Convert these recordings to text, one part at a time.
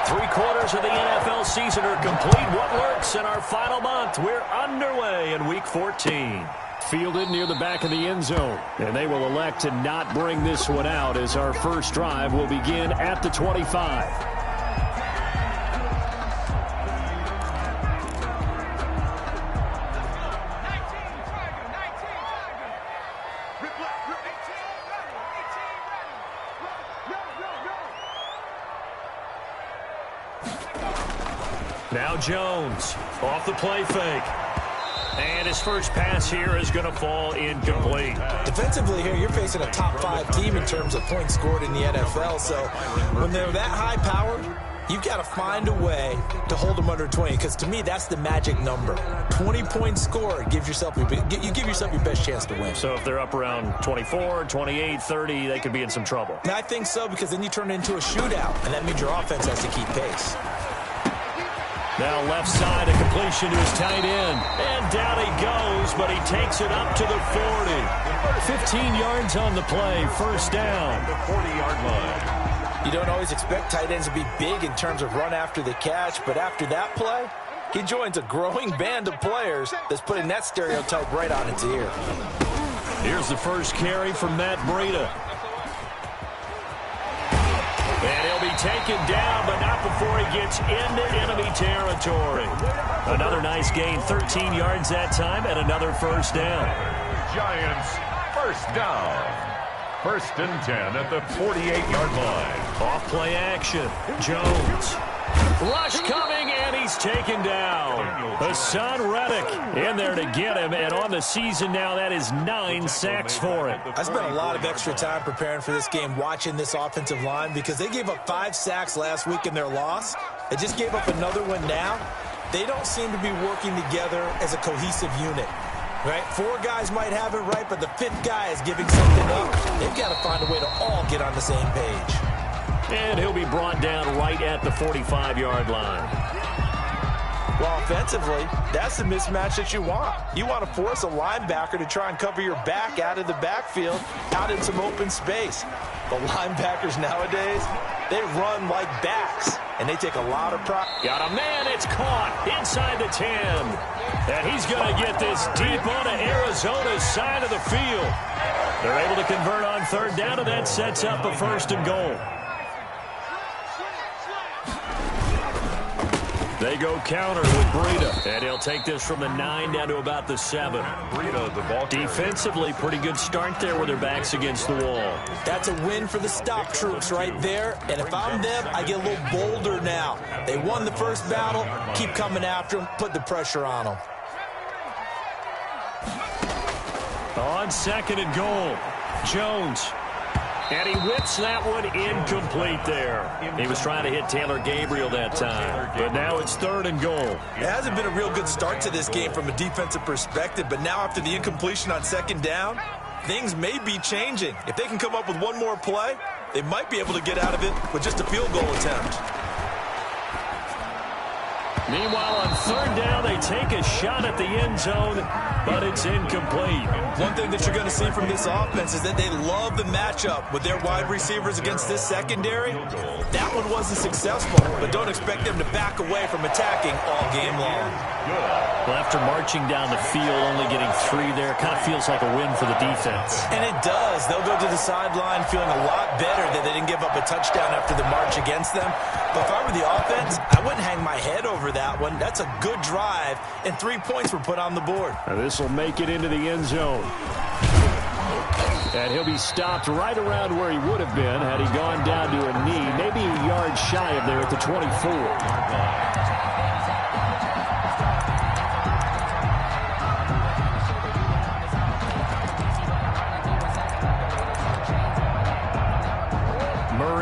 Three-quarters of the NFL season are complete. What works in our final month? We're underway in Week 14. Fielded near the back of the end zone. And they will elect to not bring this one out as our first drive will begin at the 25. Now Jones off the play fake. And his first pass here is going to fall incomplete. Defensively here, you're facing a top 5 team in terms of points scored in the NFL. So when they're that high powered, you've got to find a way to hold them under 20. Because to me, that's the magic number. 20 points scored, you give yourself your best chance to win. So if they're up around 24, 28, 30, they could be in some trouble. And I think so, because then you turn it into a shootout. And that means your offense has to keep pace. Now left side, a completion to his tight end. And down he goes, but he takes it up to the 40. 15 yards on the play, first down. The 40-yard line. You don't always expect tight ends to be big in terms of run after the catch, but after that play, he joins a growing band of players that's putting that stereotype right on its ear. Here's the first carry from Matt Breida. And he'll be taken down, but not before he gets into enemy territory. Another nice gain, 13 yards that time, and another first down. Giants, first down. First and 10 at the 48-yard line. Off-play action. Jones. Rush coming, and he's taken down. Hassan Reddick in there to get him, and on the season now, that is 9 sacks for him. I spent a lot of extra time preparing for this game, watching this offensive line, because they gave up 5 sacks last week in their loss. They just gave up another one now. They don't seem to be working together as a cohesive unit. Right? 4 guys might have it right, but the 5th guy is giving something up. They've got to find a way to all get on the same page. And he'll be brought down right at the 45-yard line. Well, offensively, that's the mismatch that you want. You want to force a linebacker to try and cover your back out of the backfield, out in some open space. The linebackers nowadays, they run like backs, and they take a lot of pride. Got a man, it's caught inside the 10. And he's going to get this deep onto Arizona's side of the field. They're able to convert on third down, and that sets up a first and goal. They go counter with Breida, and he'll take this from the 9 down to about the 7. Breida, the ball carrier. Defensively, pretty good start there with their backs against the wall. That's a win for the stop troops right there, and if I'm them, I get a little bolder now. They won the first battle, keep coming after them, put the pressure on them. On second and goal, Jones. And he whips that one incomplete there. He was trying to hit Taylor Gabriel that time. But now it's third and goal. It hasn't been a real good start to this game from a defensive perspective, but now after the incompletion on second down, things may be changing. If they can come up with one more play, they might be able to get out of it with just a field goal attempt. Meanwhile, on third down, they take a shot at the end zone, but it's incomplete. One thing that you're going to see from this offense is that they love the matchup with their wide receivers against this secondary. That one wasn't successful, but don't expect them to back away from attacking all game long. Well, after marching down the field, only getting 3 there, kind of feels like a win for the defense. And it does. They'll go to the sideline feeling a lot better that they didn't give up a touchdown after the march against them. But if I were the offense, I wouldn't hang my head over that one. That's a good drive, and 3 points were put on the board. This will make it into the end zone. And he'll be stopped right around where he would have been had he gone down to a knee, maybe a yard shy of there at the 24.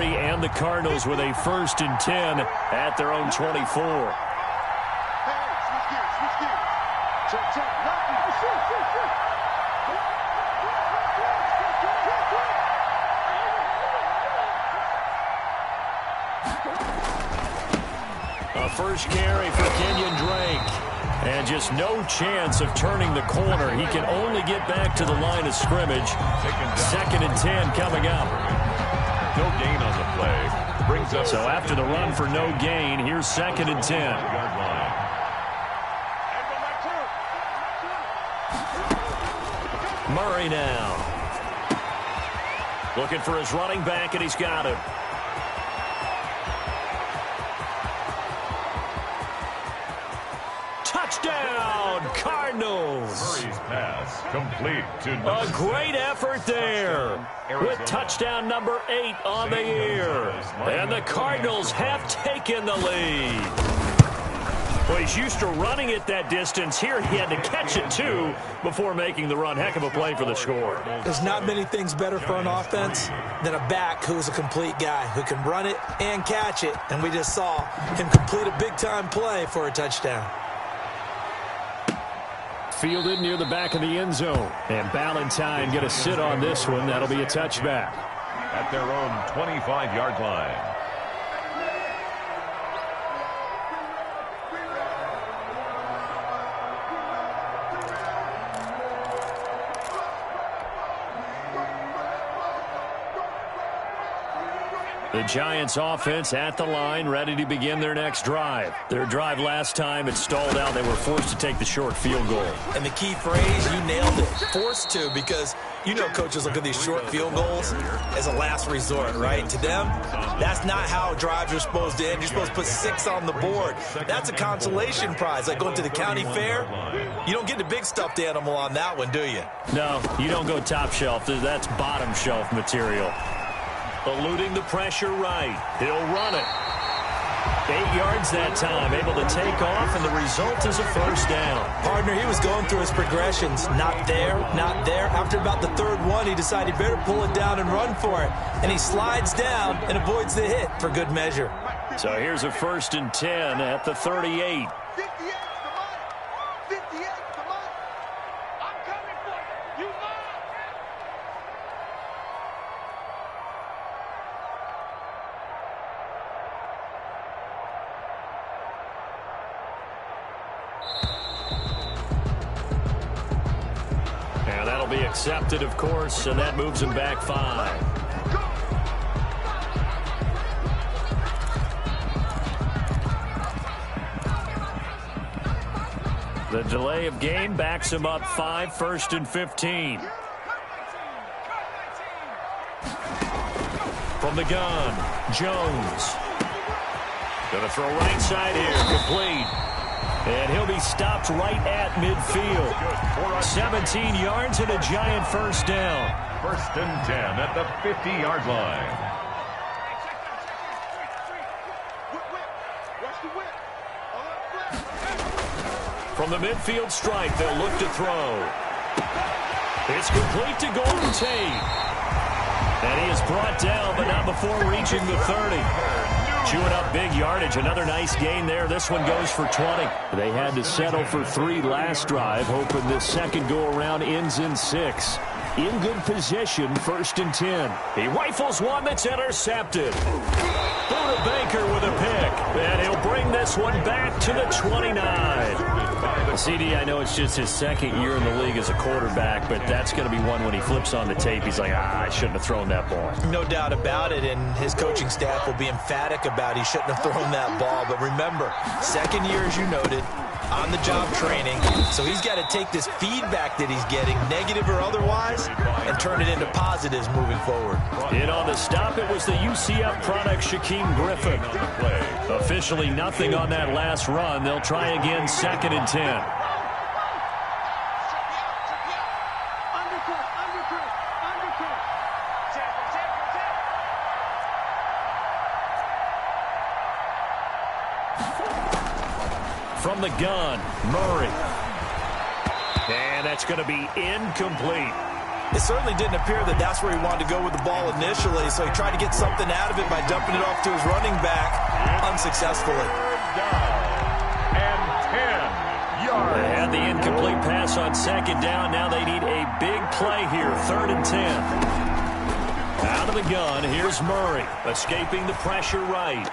And the Cardinals with a first and 10 at their own 24. A first carry for Kenyon Drake. And just no chance of turning the corner. He can only get back to the line of scrimmage. Second and 10 coming up. No gain on the play. brings up. So after the run for no gain, here's 2nd and 10. Murray now. Looking for his running back, and he's got him. Touchdown, Cardinals. Murray's pass complete to A great effort there with touchdown number 8 on the year. And the Cardinals have taken the lead. Well, he's used to running it that distance. Here he had to catch it, too, before making the run. Heck of a play for the score. There's not many things better for an offense than a back who's a complete guy who can run it and catch it. And we just saw him complete a big-time play for a touchdown. Fielded near the back of the end zone. And Ballantyne going to sit on this one. That'll be a touchback. At their own 25-yard line. The Giants offense at the line, ready to begin their next drive. Their drive last time, it stalled out. They were forced to take the short field goal. And the key phrase, you nailed it, forced to, because you know coaches look at these short field goals as a last resort, right? To them, that's not how drives are supposed to end. You're supposed to put 6 on the board. That's a consolation prize, like going to the county fair. You don't get the big stuffed animal on that one, do you? No, you don't go top shelf. That's bottom shelf material. Eluding the pressure right. He'll run it. 8 yards that time, able to take off, and the result is a first down. Partner, he was going through his progressions. Not there, not there. After about the 3rd one, he decided he better pull it down and run for it. And he slides down and avoids the hit for good measure. So here's a 1st and 10 at the 38. Accepted, of course, and that moves him back 5. The delay of game backs him up 5, 1st and 15. From the gun, Jones. Gonna throw right side here, complete. And he'll be stopped right at midfield. 17 yards and a Giant first down. 1st and 10 at the 50-yard line. From the midfield stripe, they'll look to throw. It's complete to Golden Tate. And he is brought down, but not before reaching the 30. Chewing up big yardage. Another nice gain there. This one goes for 20. They had to settle for 3 last drive, hoping this second go-around ends in 6. In good position, 1st and 10. He rifles one that's intercepted. Buda Baker with a pick. And he'll bring this one back to the 29. CD, I know it's just his 2nd year in the league as a quarterback, but that's going to be one when he flips on the tape. He's like, I shouldn't have thrown that ball. No doubt about it, and his coaching staff will be emphatic about he shouldn't have thrown that ball. But remember, 2nd year, as you noted, on-the-job training. So he's got to take this feedback that he's getting, negative or otherwise, and turn it into positives moving forward. In on the stop, it was the UCF product, Shaquem Griffin. Officially nothing on that last run. They'll try again, 2nd and 10. From the gun, Murray. And that's going to be incomplete. It certainly didn't appear that that's where he wanted to go with the ball initially, so he tried to get something out of it by dumping it off to his running back unsuccessfully. And 10 yards. They had the incomplete pass on 2nd down. Now they need a big play here, 3rd and 10. Out of the gun, here's Murray, escaping the pressure right.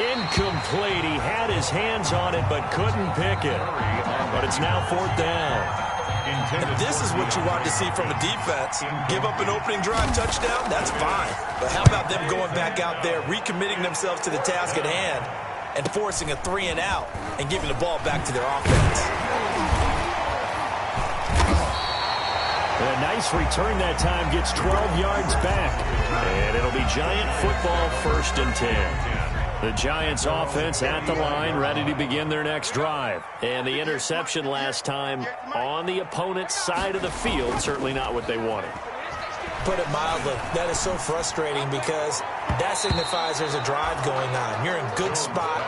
Incomplete. He had his hands on it but couldn't pick it. But it's now 4th down. And this is what you want to see from a defense. Give up an opening drive touchdown, that's fine. But how about them going back out there, recommitting themselves to the task at hand, and forcing a 3-and-out and giving the ball back to their offense. A nice return that time, gets 12 yards back. And it'll be Giant football, 1st and 10. The Giants offense at the line, ready to begin their next drive. And the interception last time on the opponent's side of the field, certainly not what they wanted. Put it mildly, that is so frustrating because that signifies there's a drive going on. You're in good spot,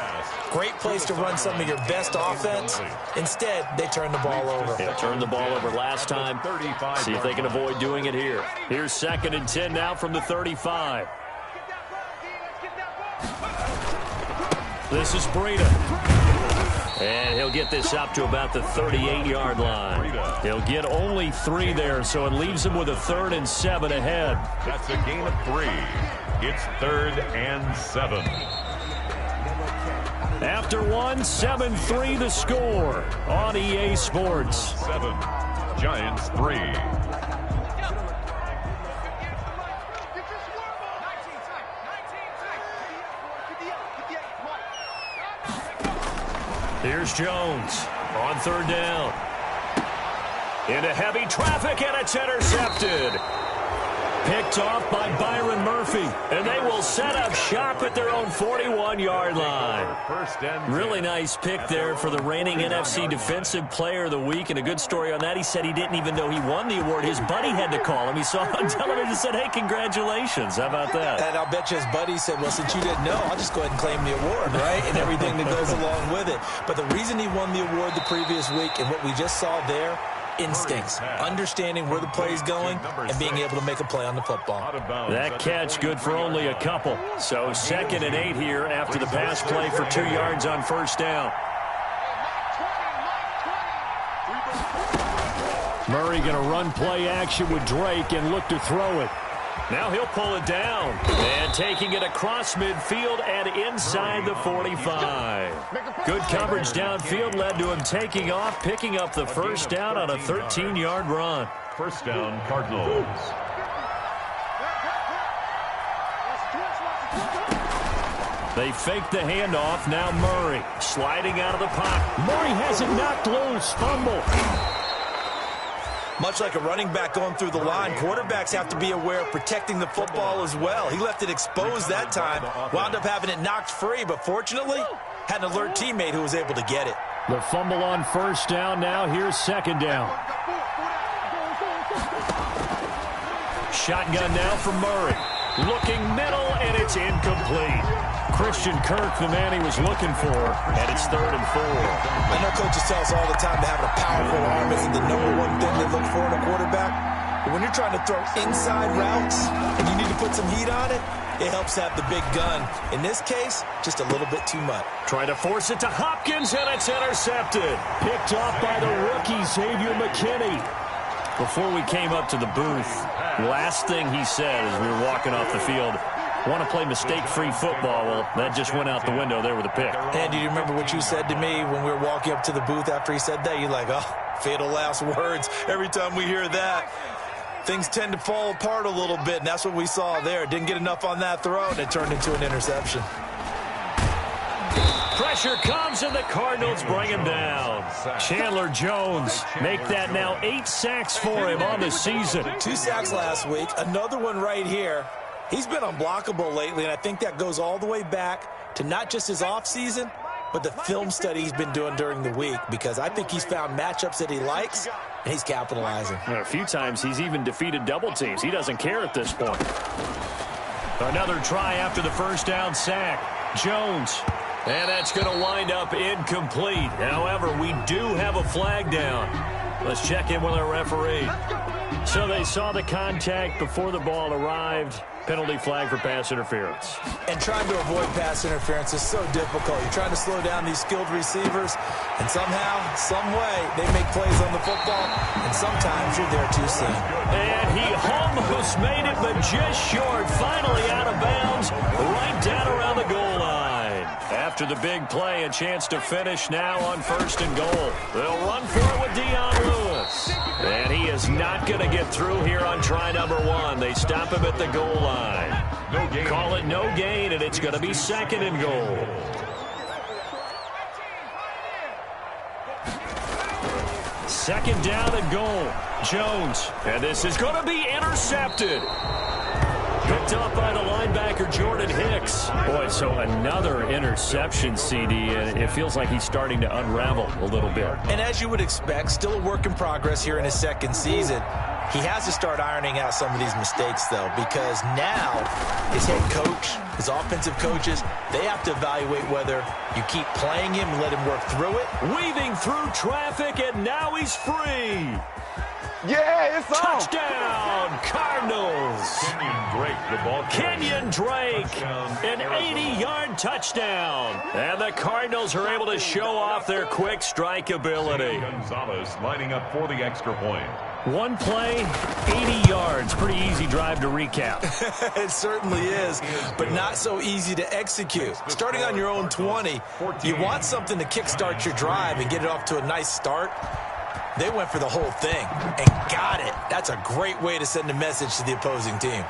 great place to run some of your best offense. Instead, they turn the ball over. They turned the ball over last time. See if they can avoid doing it here. Here's 2nd and 10 now from the 35. This is Breida. And he'll get this up to about the 38-yard line. He'll get only 3 there, so it leaves him with a 3rd and 7 ahead. That's a gain of 3. It's 3rd and 7. After 1, 7-3 the score on EA Sports. 7. Giants 3. Here's Jones on 3rd down. Into heavy traffic, and it's intercepted. Picked off by Byron Murphy, and they will set up shop at their own 41-yard line. Really nice pick there for the reigning NFC Defensive Player of the Week, and a good story on that. He said he didn't even know he won the award. His buddy had to call him. He saw it on television and said, hey, congratulations. How about that? And I'll bet you his buddy said, well, since you didn't know, I'll just go ahead and claim the award, right? And everything that goes along with it. But the reason he won the award the previous week and what we just saw there, instincts, understanding where the play is going, and being able to make a play on the football. That catch good for only a couple. So 2nd and 8 here after the pass play for 2 yards on 1st down. Murray going to run play action with Drake and look to throw it. Now he'll pull it down. And taking it across midfield and inside the 45. Good coverage downfield led to him taking off, picking up the 1st down on a 13-yard run. 1st down, Cardinals. They fake the handoff. Now Murray sliding out of the pocket. Murray has it knocked loose. Fumble. Much like a running back going through the line, quarterbacks have to be aware of protecting the football as well. He left it exposed that time, wound up having it knocked free, but fortunately, had an alert teammate who was able to get it. The fumble on 1st down. Now here's 2nd down. Shotgun now from Murray. Looking middle, and it's incomplete. Christian Kirk, the man he was looking for, and it's 3rd and 4. I know coaches tell us all the time that having a powerful arm isn't the #1 thing they look for in a quarterback. But when you're trying to throw inside routes and you need to put some heat on it, it helps have the big gun. In this case, just a little bit too much. Trying to force it to Hopkins, and it's intercepted. Picked off by the rookie, Xavier McKinney. Before we came up to the booth, last thing he said as we were walking off the field, want to play mistake-free football. Well, that just went out the window there with a pick. And do you remember what you said to me when we were walking up to the booth after he said that? You're like, oh, fatal last words. Every time we hear that, things tend to fall apart a little bit, and that's what we saw there. Didn't get enough on that throw, and it turned into an interception. Pressure comes, and the Cardinals bring him down. Chandler Jones make that now 8 sacks for him on the season. 2 sacks last week, another one right here. He's been unblockable lately, and I think that goes all the way back to not just his offseason, but the film study he's been doing during the week, because I think he's found matchups that he likes, and he's capitalizing. A few times he's even defeated double teams. He doesn't care at this point. Another try after the 1st down sack. Jones. And that's going to wind up incomplete. However, we do have a flag down. Let's check in with our referee. So they saw the contact before the ball arrived. Penalty flag for pass interference. And trying to avoid pass interference is so difficult. You're trying to slow down these skilled receivers, and somehow, some way, they make plays on the football, and sometimes you're there too soon. And he almost made it, but just short. Finally out of bounds, right down around the goal line. After the big play, a chance to finish now on 1st and goal. They'll run for it with Dion Lewis. And he is not going to get through here on try number 1. They stop him at the goal line. No gain. Call it no gain, and it's going to be 2nd and goal. Second down and goal. Jones. And this is going to be intercepted. Picked up by the linebacker, Jordan Hicks. Boy, so another interception, CD, and it feels like he's starting to unravel a little bit. And as you would expect, still a work in progress here in his 2nd season. He has to start ironing out some of these mistakes, though, because now his head coach, his offensive coaches, they have to evaluate whether you keep playing him and let him work through it. Weaving through traffic, and now he's free. Yeah, it's on. Touchdown, Cardinals. Kenyon Drake, the ball carrier. Kenyon Drake, an 80-yard touchdown. And the Cardinals are able to show off their quick strike ability. Gonzalez lining up for the extra point. One play, 80 yards. Pretty easy drive to recap. It certainly is, but not so easy to execute. Starting on your own 20, you want something to kickstart your drive and get it off to a nice start. They went for the whole thing and got it. That's a great way to send a message to the opposing team.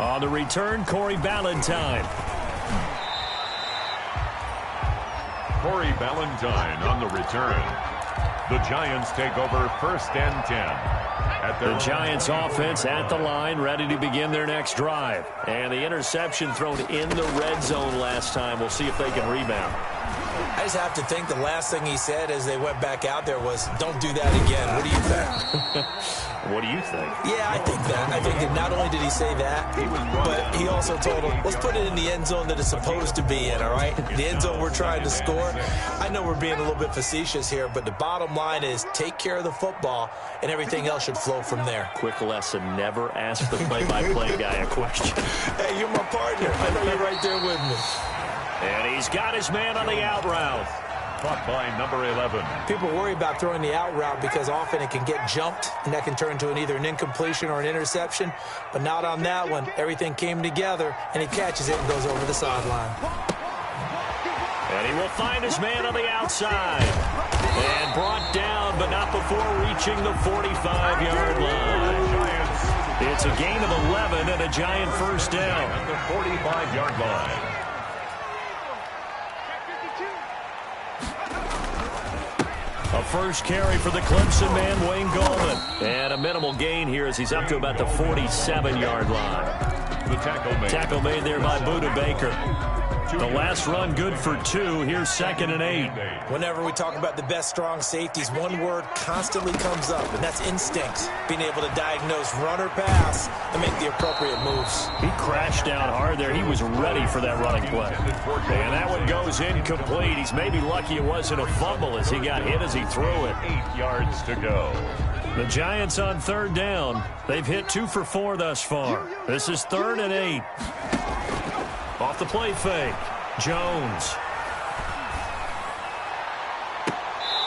On the return, Corey Ballantyne. Corey Ballantyne on the return. The Giants take over 1st and 10. The Giants offense at the line, ready to begin their next drive. And the interception thrown in the red zone last time. We'll see if they can rebound. I just have to think the last thing he said as they went back out there was, don't do that again. What do you think? What do you think? Yeah, I think that. I think that not only did he say that, but he also told him, let's put it in the end zone that it's supposed to be in, all right? The end zone we're trying to score. I know we're being a little bit facetious here, but the bottom line is take care of the football, and everything else should flow from there. Quick lesson, never ask the play-by-play guy a question. Hey, you're my partner. I know you're right there with me. And he's got his man on the out route. Caught by number 11. People worry about throwing the out route because often it can get jumped, and that can turn into either an incompletion or an interception. But not on that one. Everything came together, and he catches it and goes over the sideline. And he will find his man on the outside. And brought down, but not before reaching the 45-yard line. It's a gain of 11 and a Giant first down. At the 45-yard line. A first carry for the Clemson man, Wayne Gallman. And a minimal gain here as he's up to about the 47-yard line. The tackle made there by Budda Baker. The last run good for 2. Here's 2nd and 8. Whenever we talk about the best strong safeties, one word constantly comes up, and that's instinct. Being able to diagnose run or pass and make the appropriate moves. He crashed down hard there. He was ready for that running play. And that one goes incomplete. He's maybe lucky it wasn't a fumble as he got hit as he threw it. 8 yards to go. The Giants on 3rd down. They've hit 2 for 4 thus far. This is 3rd and 8. Off the play fake, Jones.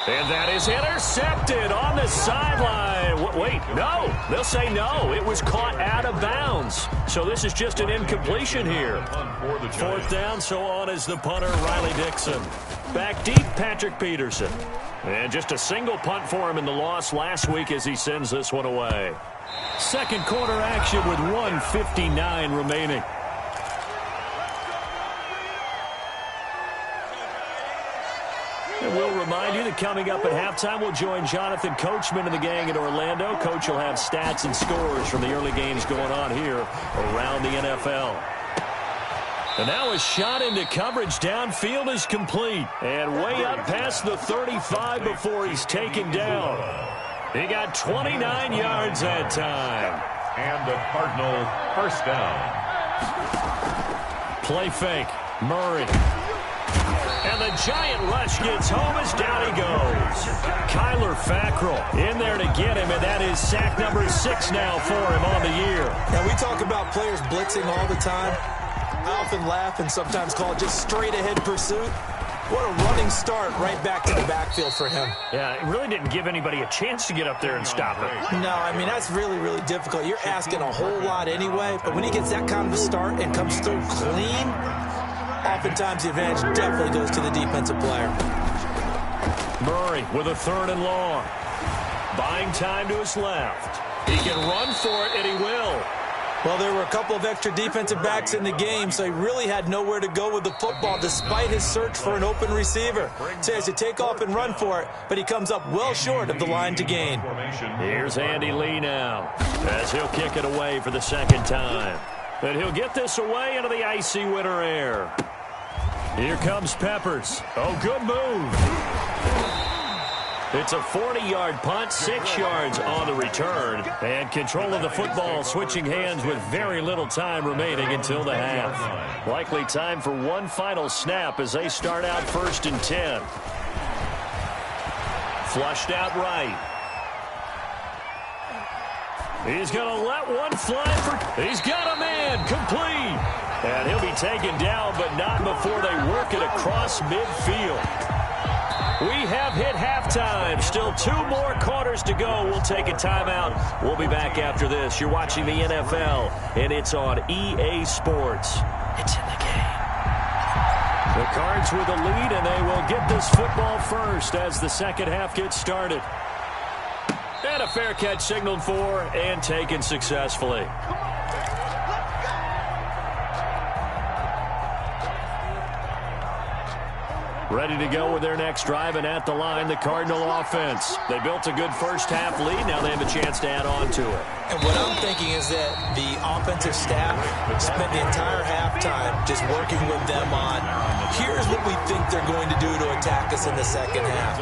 And that is intercepted on the sideline. Wait, no. They'll say no. It was caught out of bounds. So this is just an incompletion here. 4th down, so on is the punter, Riley Dixon. Back deep, Patrick Peterson. And just a single punt for him in the loss last week as he sends this one away. Second quarter action with 1:59 remaining. And we'll remind you that coming up at halftime, we'll join Jonathan Coachman and the gang in Orlando. Coach will have stats and scores from the early games going on here around the NFL. And now a shot into coverage downfield is complete. And way up past the 35 before he's taken down. He got 29 yards that time. And the Cardinal first down. Play fake. Murray. And the Giant rush gets home as down he goes. Kyler Fackrell in there to get him, and that is sack number 6 now for him on the year. Now, we talk about players blitzing all the time. I often laugh and sometimes call it just straight-ahead pursuit. What a running start right back to the backfield for him. Yeah, it really didn't give anybody a chance to get up there and stop it. No, I mean, that's really, really difficult. You're asking a whole lot anyway, but when he gets that kind of a start and comes through clean, oftentimes the advantage definitely goes to the defensive player. Murray with a 3rd and long. Buying time to his left. He can run for it, and he will. Well, there were a couple of extra defensive backs in the game, so he really had nowhere to go with the football despite his search for an open receiver. So he has to take off and run for it, but he comes up well short of the line to gain. Here's Andy Lee now as he'll kick it away for the 2nd time. And he'll get this away into the icy winter air. Here comes Peppers. Oh, good move. It's a 40-yard punt, 6 yards on the return. And control of the football switching hands with very little time remaining until the half. Likely time for one final snap as they start out 1st and 10. Flushed out right. He's going to let one fly for... He's got a man complete. And he'll be taken down, but not before they work it across midfield. We have hit halftime. Still 2 more quarters to go. We'll take a timeout. We'll be back after this. You're watching the NFL, and it's on EA Sports. It's in the game. The Cards with the lead, and they will get this football first as the second half gets started. And a fair catch signaled for and taken successfully. Ready to go with their next drive, and at the line, the Cardinal offense. They built a good first half lead. Now they have a chance to add on to it. And what I'm thinking is that the offensive staff spent the entire halftime just working with them on, here's what we think they're going to do to attack us in the second half.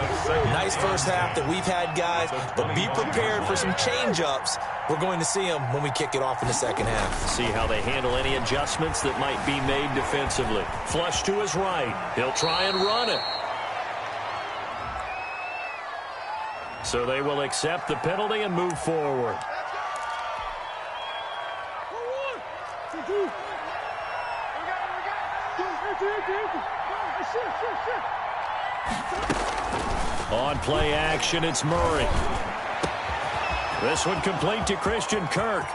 Nice first half that we've had, guys, but be prepared for some change-ups. We're going to see them when we kick it off in the second half. See how they handle any adjustments that might be made defensively. Flush to his right. He'll try and run it. So they will accept the penalty and move forward. On play action, it's Murray. This one complete to Christian Kirk.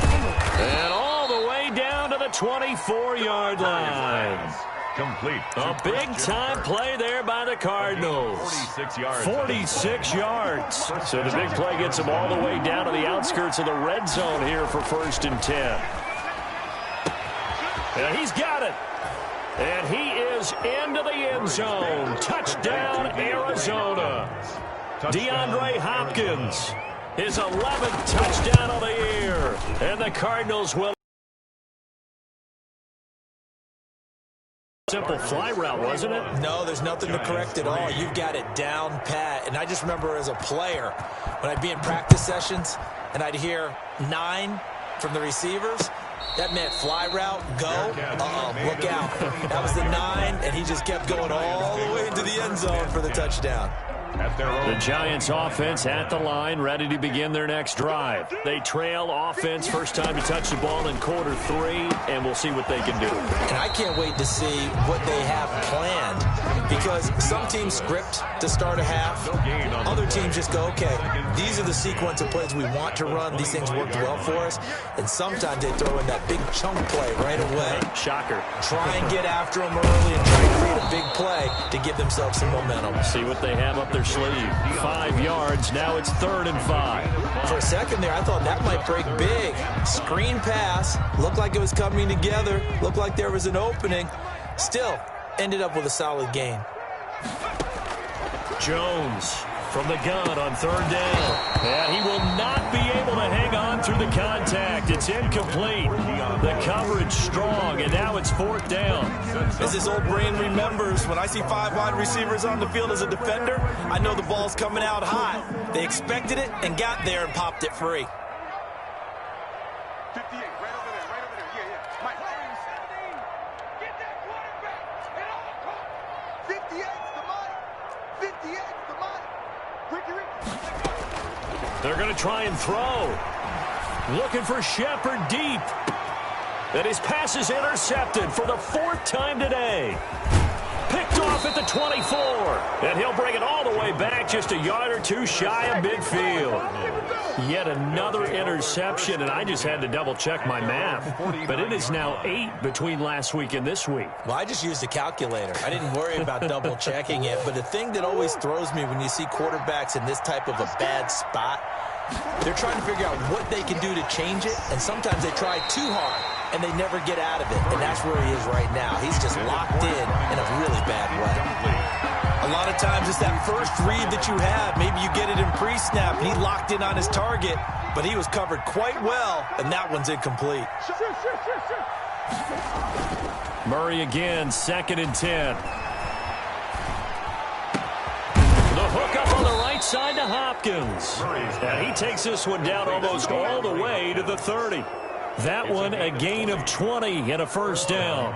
And all the way down to the 24-yard line. Complete. A big-time play there by the Cardinals. 46 yards. 46 yards. So the big play gets them all the way down to the outskirts of the red zone here for 1st and 10. And he's got it. And he is into the end zone. Touchdown, Arizona. DeAndre Hopkins. His 11th touchdown of the year. And the Cardinals will... Simple fly route, wasn't it? No, there's nothing to correct at all. You've got it down pat. And I just remember as a player, when I'd be in practice sessions, and I'd hear 9 from the receivers, that meant fly route, go, look out. That was the 9, and he just kept going all the way into the end zone for the touchdown. The Giants offense at the line, ready to begin their next drive. They trail offense, first time to touch the ball in quarter 3, and we'll see what they can do. And I can't wait to see what they have planned, because some teams script to start a half. Other teams just go, okay, these are the sequence of plays we want to run. These things worked well for us. And sometimes they throw in that big chunk play right away. Shocker. Try and get after them early and try to create a big play to give themselves some momentum. See what they have up their sleeve. 5 yards. Now it's 3rd and 5. For a second there, I thought that might break big. Screen pass. Looked like it was coming together. Looked like there was an opening. Still, ended up with a solid gain. Jones from the gun on 3rd down. And he will not be able to hang on through the contact. It's incomplete. The coverage strong, and now it's 4th down. As this old brain remembers, when I see 5 wide receivers on the field as a defender, I know the ball's coming out hot. They expected it and got there and popped it free. 58, right over there, yeah. Mike. Get that quarterback at all costs. 58's the money. 58's the money. Ricky. They're going to try and throw. Looking for Shepard deep. And his pass is intercepted for the 4th time today. Picked off at the 24. And he'll bring it all the way back, just a yard or two shy of midfield. Yet another interception, and I just had to double-check my math. But it is now 8 between last week and this week. Well, I just used a calculator. I didn't worry about double-checking it. But the thing that always throws me when you see quarterbacks in this type of a bad spot, they're trying to figure out what they can do to change it, and sometimes they try too hard, and they never get out of it. And that's where he is right now. He's just locked in a really bad way. A lot of times it's that first read that you have. Maybe you get it in pre-snap, and he locked in on his target, but he was covered quite well, and that one's incomplete. Murray again, 2nd and 10. The hook up on the right side to Hopkins. And he takes this one down almost all the way to the 30. That one a gain of 20 and a first down.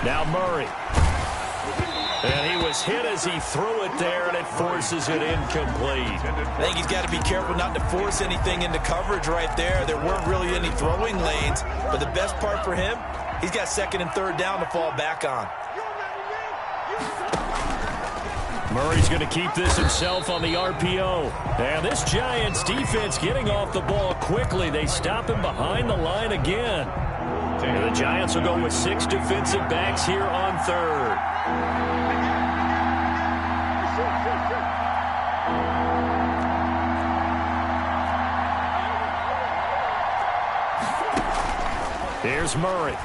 Now Murray. And he was hit as he threw it there, and it forces it incomplete. I think he's got to be careful not to force anything into coverage right there. There weren't really any throwing lanes, but the best part for him, he's got 2nd and 3rd down to fall back on. Murray's going to keep this himself on the RPO. And this Giants defense getting off the ball quickly. They stop him behind the line again. And the Giants will go with 6 defensive backs here on 3rd. Here's Murray.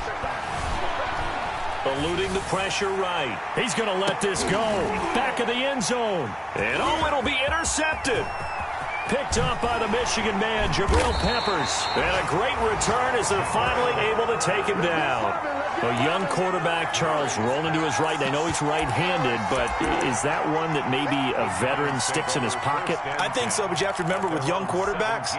Eluding the pressure right. He's going to let this go. Back of the end zone. And it'll be intercepted. Picked up by the Michigan man, Jabril Peppers. And a great return as they're finally able to take him down. A young quarterback, Charles, rolling to his right. I know he's right-handed, but is that one that maybe a veteran sticks in his pocket? I think so, but you have to remember with young quarterbacks,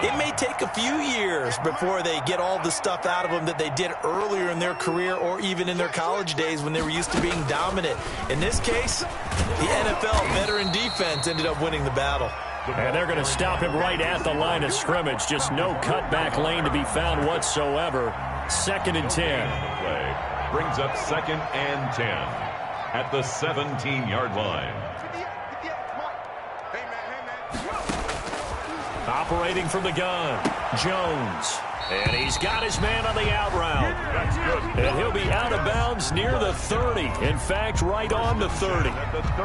it may take a few years before they get all the stuff out of them that they did earlier in their career or even in their college days when they were used to being dominant. In this case, the NFL veteran defense ended up winning the battle. And they're going to stop him right at the line of scrimmage. Just no cutback lane to be found whatsoever. 2nd and 10. Brings up 2nd and 10 at the 17-yard line. Operating from the gun, Jones. And he's got his man on the out route. That's good. And he'll be out of bounds near the 30. In fact, right on the 30.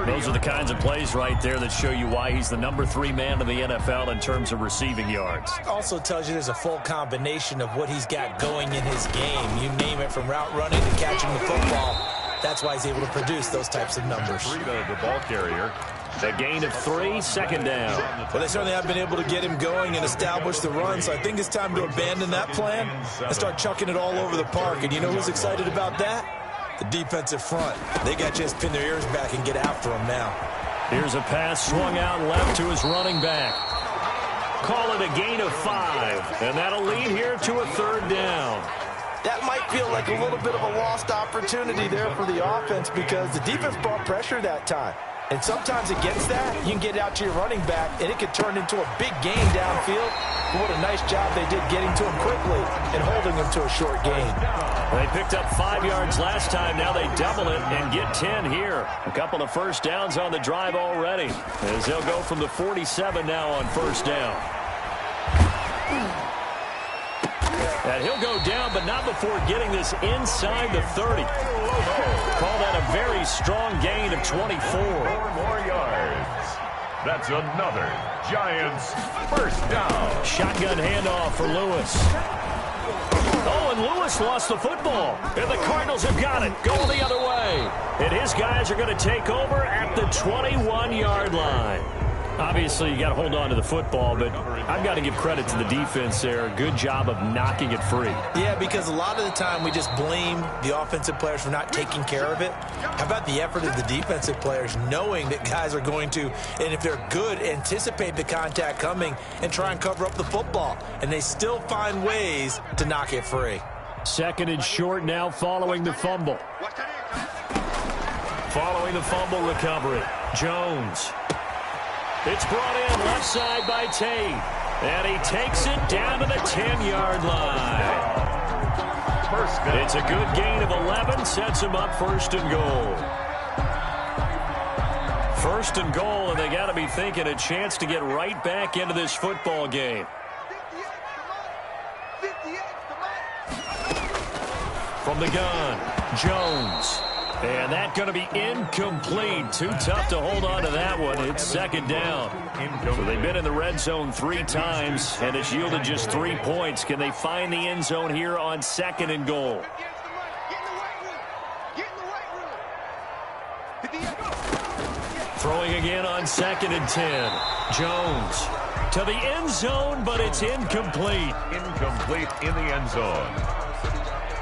Those are the kinds of plays right there that show you why he's the number 3 man in the NFL in terms of receiving yards. Also tells you there's a full combination of what he's got going in his game. You name it, from route running to catching the football. That's why he's able to produce those types of numbers. The ball carrier. A gain of 3, 2nd down. Well, they certainly have been able to get him going and establish the run, so I think it's time to abandon that plan and start chucking it all over the park. And you know who's excited about that? The defensive front. They got to just pin their ears back and get after him now. Here's a pass swung out left to his running back. Call it a gain of 5, and that'll lead here to a 3rd down. That might feel like a little bit of a lost opportunity there for the offense because the defense brought pressure that time. And sometimes against that, you can get out to your running back, and it could turn into a big gain downfield. But what a nice job they did getting to him quickly and holding him to a short gain. They picked up 5 yards last time. Now they double it and get 10 here. A couple of first downs on the drive already, as they'll go from the 47 now on 1st down. And he'll go down, but not before getting this inside the 30. Call that a very strong gain of 24. 4 more yards. That's another Giants first down. Shotgun handoff for Lewis. Oh, and Lewis lost the football. And the Cardinals have got it. Going the other way. And his guys are going to take over at the 21-yard line. Obviously, you got to hold on to the football, but I've got to give credit to the defense there. Good job of knocking it free. Yeah, because a lot of the time we just blame the offensive players for not taking care of it. How about the effort of the defensive players knowing that guys are going to, and if they're good, anticipate the contact coming and try and cover up the football. And they still find ways to knock it free. 2nd and short now following the fumble. Following the fumble recovery, Jones. It's brought in left side by Tate. And he takes it down to the 10-yard line. First down. It's a good gain of 11, sets him up first and goal. First and goal, and they got to be thinking a chance to get right back into this football game. From the gun, Jones. And that's going to be incomplete. Too tough to hold on to that one. It's second down. So they've been in the red zone 3 times, and it's yielded just 3 points. Can they find the end zone here on second and goal? Throwing again on second and 10. Jones to the end zone, but it's incomplete. Incomplete in the end zone.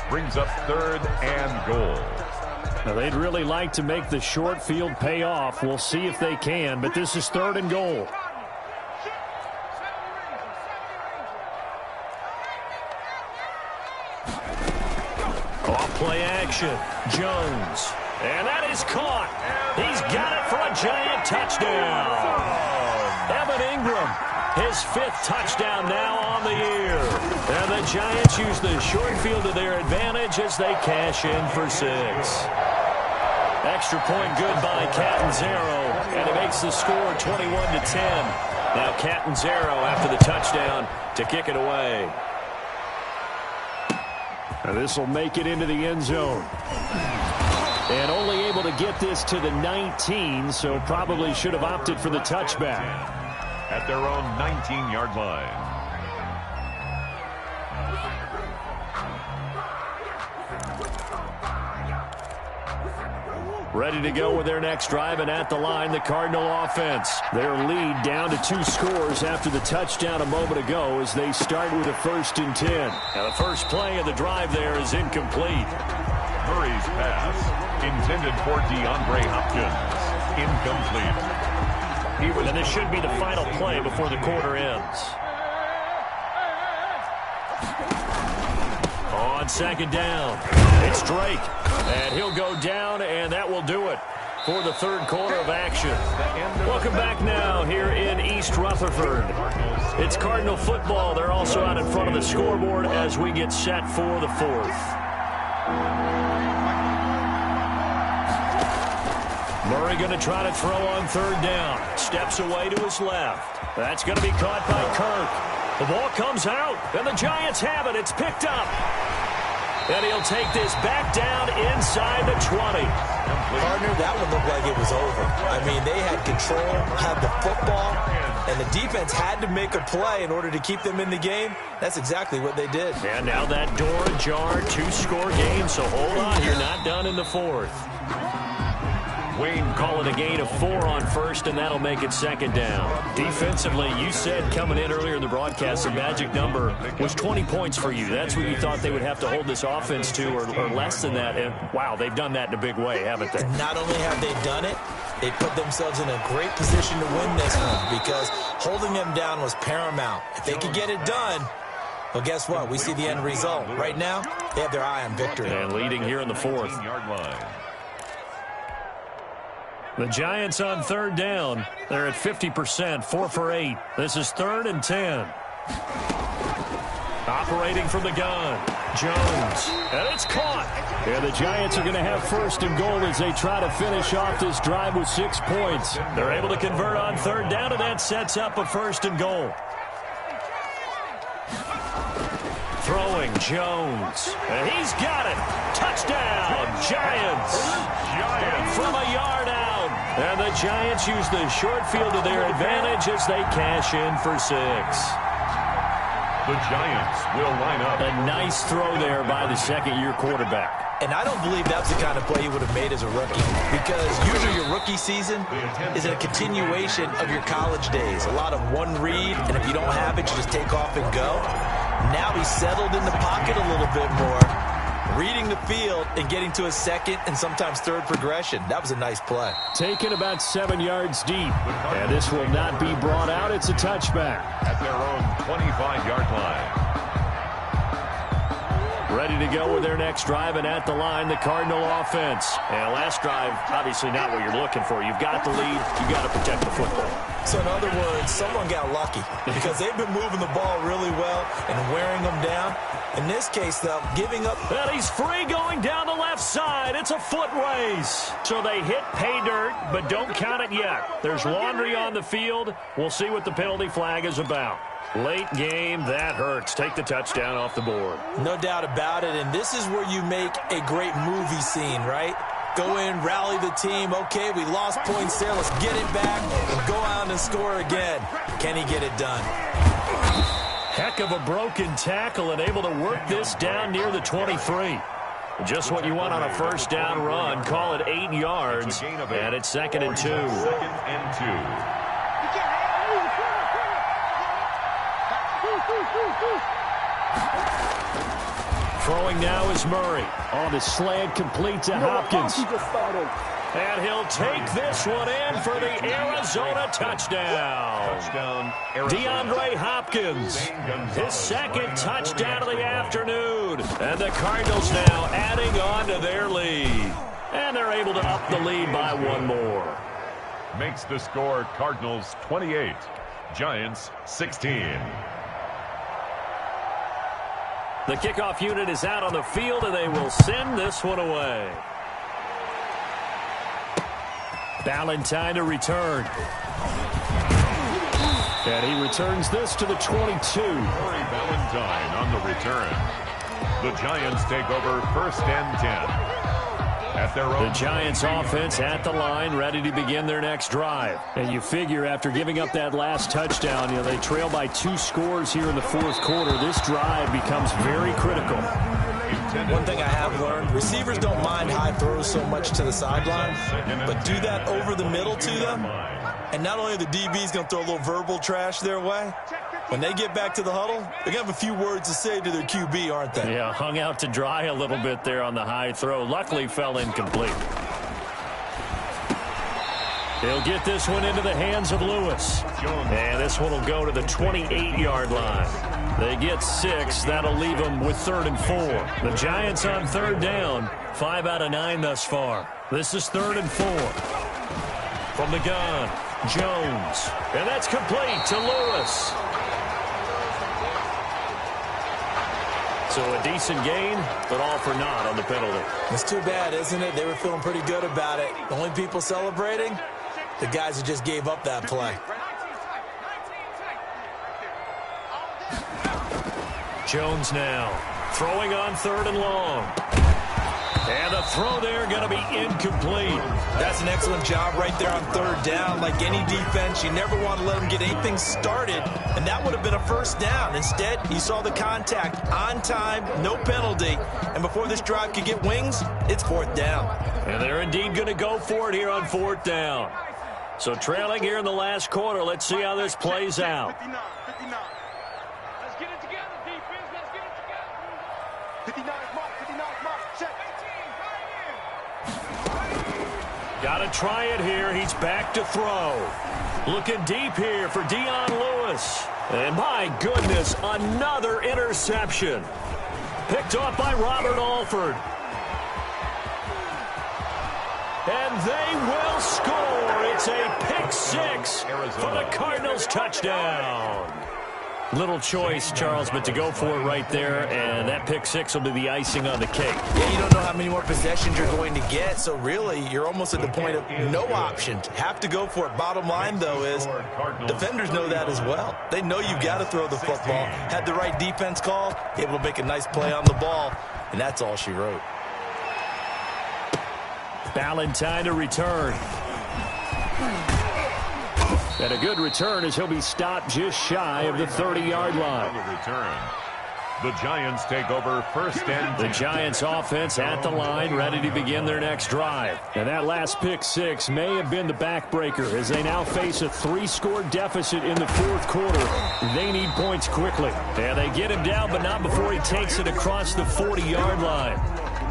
Brings up third and goal. Now, they'd really like to make the short field pay off. We'll see if they can, but this is third and goal. Off play action. Jones. And that is caught. He's got it for a giant touchdown. Evan Ingram, his 5th touchdown now on the year. And the Giants use the short field to their advantage as they cash in for 6. Extra point good by Catanzaro, and it makes the score 21-10. Now Catanzaro after the touchdown to kick it away. Now this will make it into the end zone. And only able to get this to the 19, so probably should have opted for the touchback. At their own 19-yard line. Ready to go with their next drive, and at the line, the Cardinal offense. Their lead down to 2 scores after the touchdown a moment ago as they start with a 1st and 10. Now the first play of the drive there is incomplete. Murray's pass, intended for DeAndre Hopkins. Incomplete. And this should be the final play before the quarter ends. On second down, it's Drake. And he'll go down, and that will do it for the third quarter of action. Welcome back now here in East Rutherford. It's Cardinal football. They're also out in front of the scoreboard as we get set for the 4th. Murray going to try to throw on third down. Steps away to his left. That's going to be caught by Kirk. The ball comes out, and the Giants have it. It's picked up. And he'll take this back down inside the 20. Partner, that one looked like it was over. I mean, they had control, had the football, and the defense had to make a play in order to keep them in the game. That's exactly what they did. And now that door ajar, 2-score game, so hold on. You're not done in the 4th. Wayne call it a gain of 4 on first, and that'll make it second down. Defensively, you said coming in earlier in the broadcast, the magic number was 20 points for you. That's what you thought they would have to hold this offense to, or less than that. And, wow, they've done that in a big way, haven't they? And not only have they done it, they put themselves in a great position to win this one because holding them down was paramount. If they could get it done, well, guess what? We see the end result. Right now, they have their eye on victory. And leading here in the 4th. The Giants on third down. They're at 50%, 4 for 8. This is 3rd and 10. Operating from the gun, Jones. And it's caught. And the Giants are going to have 1st and goal as they try to finish off this drive with 6 points. They're able to convert on third down, and that sets up a 1st and goal. Throwing, Jones. And he's got it. Touchdown, Giants. From a yard out. And the Giants use the short field to their advantage as they cash in for 6. The Giants will line up. A nice throw there by the second-year quarterback. And I don't believe that's the kind of play you would have made as a rookie because usually your rookie season is a continuation of your college days. A lot of one read, and if you don't have it, you just take off and go. Now he's settled in the pocket a little bit more, reading the field and getting to a second and sometimes third progression. That was a nice play. Taken about 7 yards deep. And this will not be brought out. It's a touchback. At their own 25-yard line. Ready to go with their next drive, and at the line, the Cardinal offense. And last drive, obviously not what you're looking for. You've got the lead. You've got to protect the football. So in other words, someone got lucky because they've been moving the ball really well and wearing them down. In this case, though, giving up. And he's free going down the left side. It's a foot race. So they hit pay dirt, but don't count it yet. There's laundry on the field. We'll see what the penalty flag is about. Late game, that hurts. Take the touchdown off the board. No doubt about it, and this is where you make a great movie scene, right? Go in, rally the team. Okay, we lost points there. Let's get it back and go out and score again. Can he get it done? Heck of a broken tackle and able to work this down near the 23. Just what you want on a first down run. Call it 8 yards, and it's 2nd and 2. 2nd and 2. Throwing now is Murray. On the slant, complete to Hopkins. And he'll take this one in for the Arizona touchdown. DeAndre Hopkins, his 2nd touchdown of the afternoon. And the Cardinals now adding on to their lead. And they're able to up the lead by 1 more. Makes the score Cardinals 28, Giants 16. The kickoff unit is out on the field, and they will send this one away. Ballantyne to return. And he returns this to the 22. Corey Ballantyne on the return. The Giants take over 1st and 10. At their own. The Giants offense at the line, ready to begin their next drive. And you figure after giving up that last touchdown, they trail by 2 scores here in the 4th quarter. This drive becomes very critical. One thing I have learned, receivers don't mind high throws so much to the sideline, but do that over the middle to them, and not only are the DBs going to throw a little verbal trash their way, when they get back to the huddle, they're going to have a few words to say to their QB, aren't they? Yeah, hung out to dry a little bit there on the high throw. Luckily fell incomplete. He'll get this one into the hands of Lewis. And this one will go to the 28-yard line. They get 6. That'll leave them with 3rd and 4. The Giants on 3rd down. 5 out of 9 thus far. This is 3rd and 4. From the gun, Jones. And that's complete to Lewis. So a decent gain, but all for naught on the penalty. It's too bad, isn't it? They were feeling pretty good about it. The only people celebrating, the guys who just gave up that play. Jones now throwing on 3rd and long. And the throw there going to be incomplete. That's an excellent job right there on 3rd down. Like any defense, you never want to let them get anything started, and that would have been a 1st down. Instead, you saw the contact on time, no penalty, and before this drive could get wings, it's 4th down. And they're indeed going to go for it here on 4th down. So trailing here in the last quarter, let's see how this plays out. 59. Let's get it together, defense. Let's get it together. 59 mark, 59 mark. Check. Got to try it here. He's back to throw. Looking deep here for Dion Lewis. And my goodness, another interception. Picked off by Robert Alford. And they will score. It's a pick 6 for the Cardinals touchdown. Little choice, Charles, but to go for it right there, and that pick 6 will be the icing on the cake. Yeah, you don't know how many more possessions you're going to get, so really you're almost at the point of no option. Have to go for it. Bottom line, though, is defenders know that as well. They know you've got to throw the football. Had the right defense call, able to make a nice play on the ball, and that's all she wrote. Ballantyne to return. And a good return as he'll be stopped just shy of the 30-yard line. On the return. The Giants take over 1st and 10. The Giants offense at the line, ready to begin their next drive. And that last pick 6 may have been the backbreaker as they now face a 3-score deficit in the 4th quarter. They need points quickly. And they get him down, but not before he takes it across the 40-yard line.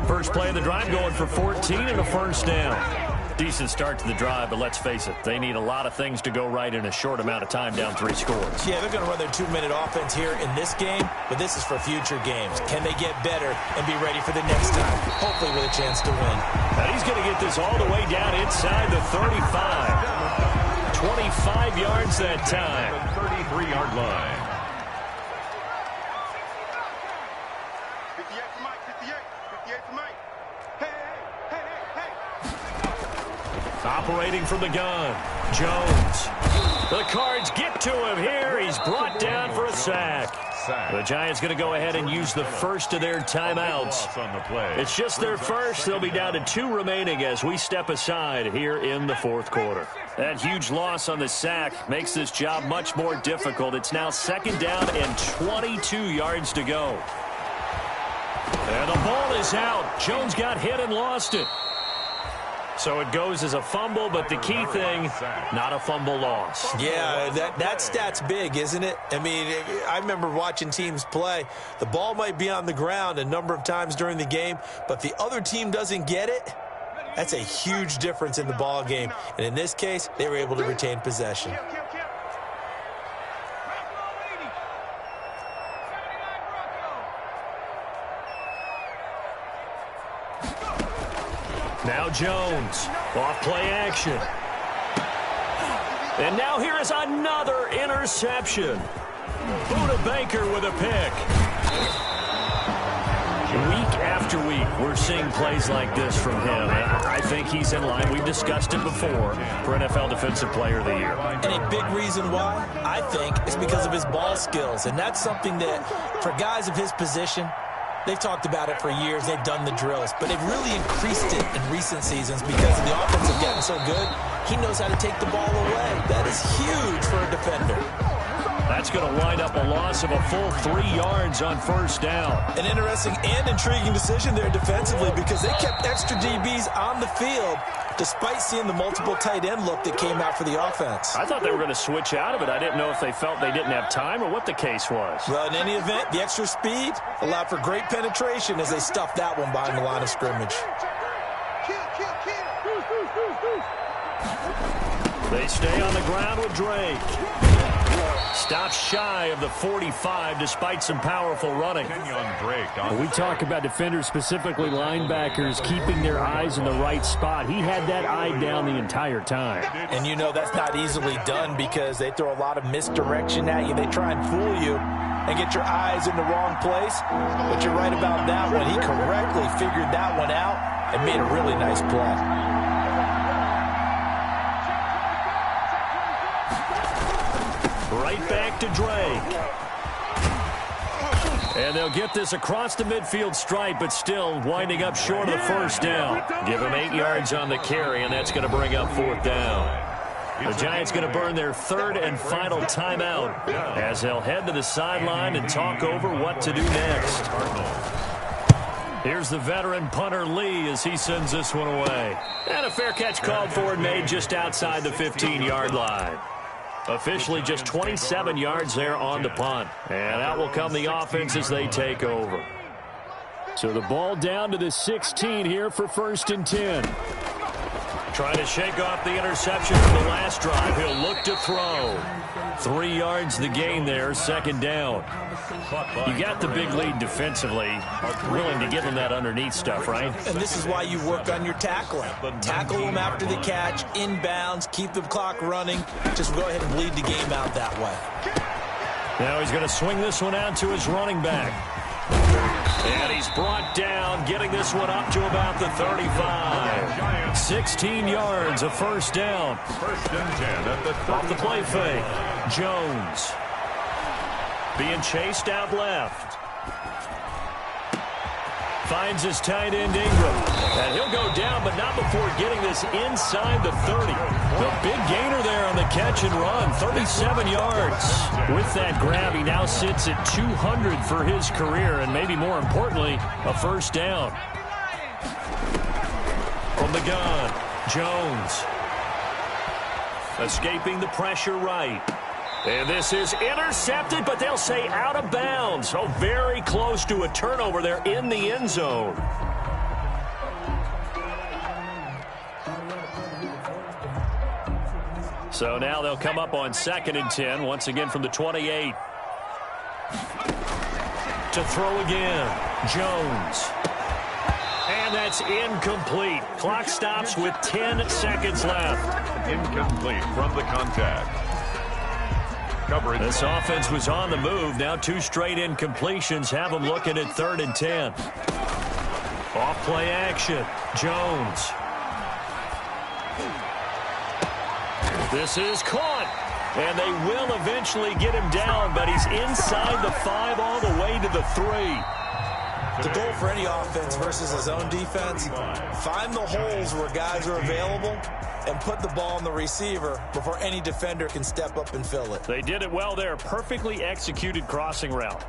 First play of the drive going for 14 and a 1st down. Decent start to the drive, but let's face it, they need a lot of things to go right in a short amount of time down 3 scores. Yeah, they're going to run their 2-minute offense here in this game, but this is for future games. Can they get better and be ready for the next time, hopefully with a chance to win? And he's going to get this all the way down inside the 35. 25 yards that time. The 33-yard line. 58 to Mike, 58. 58 to Mike. Hey, hey, hey, hey, hey. Operating from the gun, Jones. The Cards get to him here. He's brought down for a sack. The Giants going to go ahead and use the first of their timeouts. It's just their first. They'll be down to 2 remaining as we step aside here in the 4th quarter. That huge loss on the sack makes this job much more difficult. It's now 2nd down and 22 yards to go. And the ball is out. Jones got hit and lost it. So it goes as a fumble, but the key thing, not a fumble loss. Yeah, that stat's big, isn't it? I mean, I remember watching teams play. The ball might be on the ground a number of times during the game, but if the other team doesn't get it, that's a huge difference in the ball game. And in this case, they were able to retain possession. Now Jones, off play action. And now here is another interception. Buda Baker with a pick. Week after week, we're seeing plays like this from him. I think he's in line. We've discussed it before for NFL Defensive Player of the Year. And a big reason why, I think, is because of his ball skills. And that's something that, for guys of his position, they've talked about it for years. They've done the drills. But they've really increased it in recent seasons because the offense has gotten so good. He knows how to take the ball away. That is huge for a defender. That's going to wind up a loss of a full 3 yards on 1st down. An interesting and intriguing decision there defensively because they kept extra DBs on the field despite seeing the multiple tight end look that came out for the offense. I thought they were going to switch out of it. I didn't know if they felt they didn't have time or what the case was. Well, in any event, the extra speed allowed for great penetration as they stuffed that one behind the line of scrimmage. They stay on the ground with Drake. Stops shy of the 45 despite some powerful running. We talk about defenders, specifically linebackers, keeping their eyes in the right spot. He had that eye down the entire time. And you know that's not easily done because they throw a lot of misdirection at you. They try and fool you and get your eyes in the wrong place. But you're right about that one. He correctly figured that one out and made a really nice play. Right back to Drake. And they'll get this across the midfield stripe, but still winding up short of the 1st down. Give him 8 yards on the carry, and that's going to bring up 4th down. The Giants going to burn their 3rd and final timeout as they'll head to the sideline and talk over what to do next. Here's the veteran punter Lee as he sends this one away. And a fair catch called for and made just outside the 15-yard line. Officially just 27 yards there on the punt. And out will come the offense as they take over. So the ball down to the 16 here for 1st and 10. Trying to shake off the interception from the last drive. He'll look to throw. 3 yards the gain there, 2nd down. You got the big lead defensively. Willing to give them that underneath stuff, right? And this is why you work on your tackling. Tackle them after the catch, inbounds, keep the clock running. Just go ahead and bleed the game out that way. Now he's going to swing this one out to his running back. And he's brought down, getting this one up to about the 35. 16 yards, a 1st down. 1st and 10 at the off the play fake. Jones being chased out left. Finds his tight end Ingram. And he'll go down, but not before getting this inside the 30. The big gainer there on the catch and run, 37 yards. With that grab, he now sits at 200 for his career, and maybe more importantly, a 1st down. From the gun, Jones. Escaping the pressure right. And this is intercepted, but they'll say out of bounds. So very close to a turnover there in the end zone. So now they'll come up on 2nd and 10, once again from the 28. To throw again, Jones. And that's incomplete. Clock stops with 10 seconds left. Incomplete from the contact. Coverage. This offense was on the move. Now 2 straight incompletions have them looking at 3rd and 10. Off play action, Jones. This is caught, and they will eventually get him down, but he's inside the 5 all the way to the 3. The goal for any offense versus his own defense, find the holes where guys are available and put the ball on the receiver before any defender can step up and fill it. They did it well there. Perfectly executed crossing route.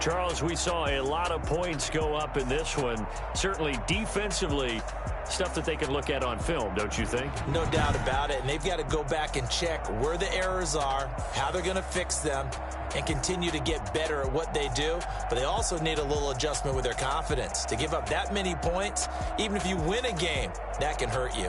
Charles, we saw a lot of points go up in this one. Certainly defensively, stuff that they can look at on film, don't you think? No doubt about it, and they've got to go back and check where the errors are, how they're going to fix them, and continue to get better at what they do. But they also need a little adjustment with their confidence. To give up that many points, even if you win a game, that can hurt you.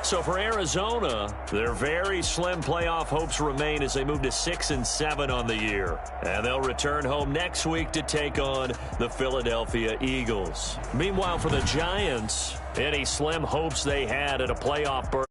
So for Arizona, their very slim playoff hopes remain as they move to 6 and 7 on the year. And they'll return home next week to take on the Philadelphia Eagles. Meanwhile, for the Giants, any slim hopes they had at a playoff berth